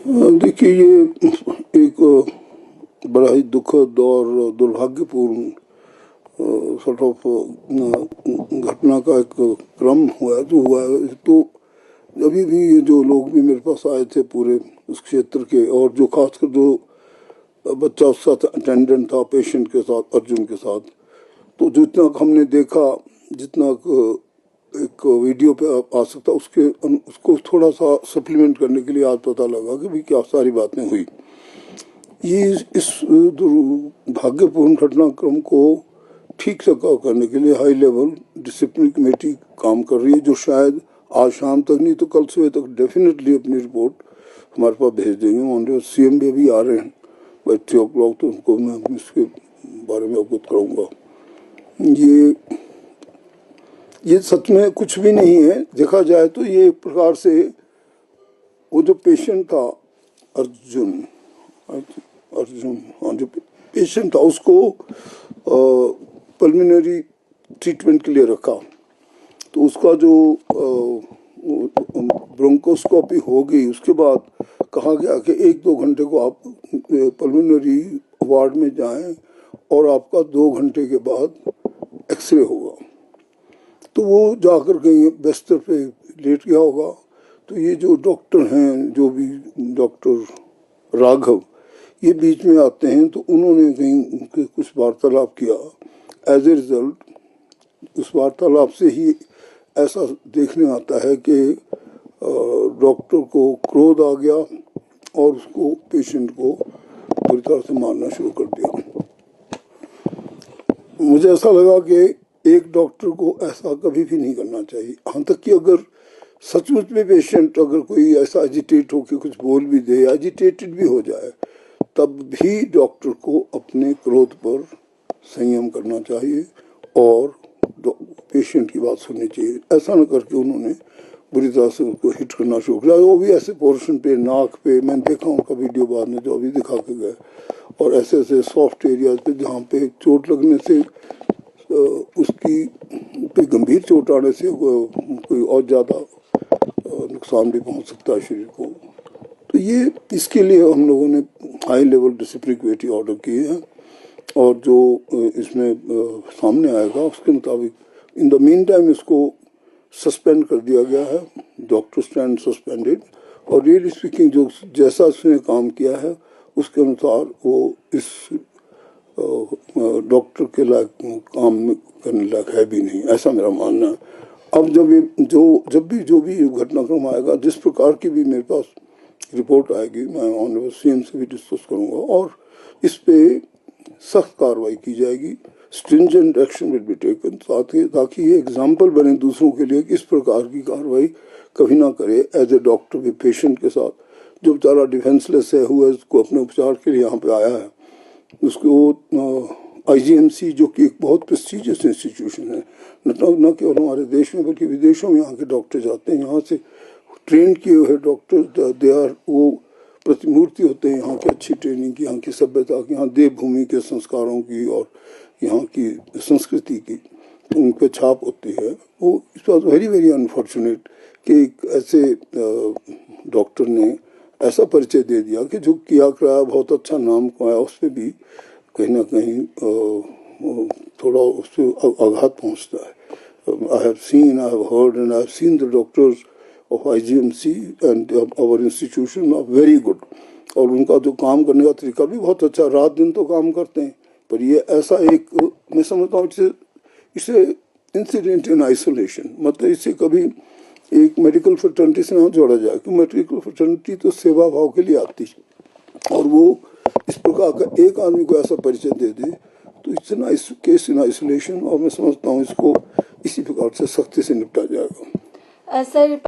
देखिए, ये एक बड़ा ही दुखद और दुर्भाग्यपूर्ण सॉर्ट ऑफ घटना का एक क्रम हुआ है। तो अभी भी ये जो लोग भी मेरे पास आए थे पूरे उस क्षेत्र के, और जो खासकर जो बच्चा उसके साथ अटेंडेंट था पेशेंट के साथ, अर्जुन के साथ, तो जितना हमने देखा, जितना एक वीडियो पे आ सकता उसको थोड़ा सा सप्लीमेंट करने के लिए आज पता लगा कि भाई क्या सारी बातें हुई। ये इस दुर्भाग्यपूर्ण घटनाक्रम को ठीक से करने के लिए हाई लेवल डिसिप्लिन कमेटी काम कर रही है, जो शायद आज शाम तक नहीं तो कल सुबह तक डेफिनेटली अपनी रिपोर्ट हमारे पास भेज देंगे। ऑनरेबल सीएम भी अभी आ रहे हैं बाई 3 o'clock, तो उनको मैं इसके बारे में अवगत कराऊंगा। ये सच में कुछ भी नहीं है, देखा जाए तो ये एक प्रकार से वो जो पेशेंट था अर्जुन हाँ, जो पेशेंट था उसको पल्मिनरी ट्रीटमेंट के लिए रखा, तो उसका जो ब्रोंकोस्कोपी हो गई, उसके बाद कहा गया कि 1-2 घंटे को आप पल्मिनरी वार्ड में जाएं और आपका 2 घंटे के बाद एक्सरे होगा। तो वो जाकर कहीं बिस्तर पे लेट गया होगा। तो ये जो डॉक्टर हैं, जो भी डॉक्टर राघव, ये बीच में आते हैं, तो उन्होंने कहीं कुछ वार्तालाप किया। एज ए रिजल्ट उस वार्तालाप से ही ऐसा देखने आता है कि डॉक्टर को क्रोध आ गया और उसको पेशेंट को पूरी तरह से मारना शुरू कर दिया। मुझे ऐसा लगा कि एक डॉक्टर को ऐसा कभी भी नहीं करना चाहिए। यहाँ तक कि अगर सचमुच में पेशेंट अगर कोई ऐसा एजिटेट हो कि कुछ बोल भी दे, एजिटेटेड भी हो जाए, तब भी डॉक्टर को अपने क्रोध पर संयम करना चाहिए और पेशेंट की बात सुननी चाहिए। ऐसा न करके उन्होंने बुरी तरह से उसको हिट करना शुरू किया, वो भी ऐसे पोर्शन पे, नाक पे। मैंने देखा उनका वीडियो बाद में जो अभी दिखा के गए, और ऐसे ऐसे सॉफ्ट एरियाज पे जहाँ पे चोट लगने से उसकी पे गंभीर चोट आने से कोई और ज़्यादा नुकसान भी पहुंच सकता है शरीर को। तो ये इसके लिए हम लोगों ने high level discipline committee order किए हैं, और जो इसमें सामने आएगा उसके मुताबिक इन द मीन टाइम इसको सस्पेंड कर दिया गया है। डॉक्टर स्टैंड सस्पेंडेड, और रियली स्पीकिंग जो जैसा उसने काम किया है उसके अनुसार वो इस डॉक्टर के लायक काम करने लायक है भी नहीं, ऐसा मेरा मानना है। अब जब भी जो भी घटनाक्रम आएगा, जिस प्रकार की भी मेरे पास रिपोर्ट आएगी, मैं ऑनरेबल सीएम से भी डिस्कस करूंगा और इस पे सख्त कार्रवाई की जाएगी। Stringent action will be taken, ताकि ये एग्जाम्पल बने दूसरों के लिए कि इस प्रकार की कार्रवाई कभी ना करे एज ए डॉक्टर भी पेशेंट के साथ। जो बेचारा डिफेंसलेस है, हुआ उसको अपने उपचार के लिए यहाँ पे आया है, उसको IGMC जो कि एक बहुत प्रेस्टीजियस इंस्टीट्यूशन है, न केवल हमारे देश में बल्कि विदेशों में यहाँ के डॉक्टर जाते हैं, यहाँ से ट्रेन किए हुए डॉक्टर, दे आर वो प्रतिमूर्ति होते हैं यहाँ की अच्छी ट्रेनिंग की, यहाँ की सभ्यता की, यहाँ देवभूमि के संस्कारों की और यहाँ की संस्कृति की उन पर छाप होती है। वो it was very very unfortunate कि एक ऐसे डॉक्टर ने ऐसा परिचय दे दिया कि जो किया कराया बहुत अच्छा नाम कमाया, उस पर भी कहीं ना कहीं थोड़ा उससे आघात पहुंचता है। I have seen, I have heard and I have seen the doctors of IGMC and our institution are very good, और उनका जो काम करने का तरीका भी बहुत अच्छा, रात दिन तो काम करते हैं। पर ये ऐसा एक, मैं समझता हूँ इसे इंसिडेंट इन आइसोलेशन, मतलब इसे कभी एक मेडिकल फ्रेटर्निटी से ना जोड़ा जाए, क्योंकि मेडिकल फ्रेटर्निटी तो सेवा भाव के लिए आती है, और वो इस प्रकार का एक आदमी को ऐसा परिचय दे दे तो इट्स केस इन आइसोलेशन, और मैं समझता हूँ इसको इसी प्रकार से सख्ती से निपटा जाएगा। सर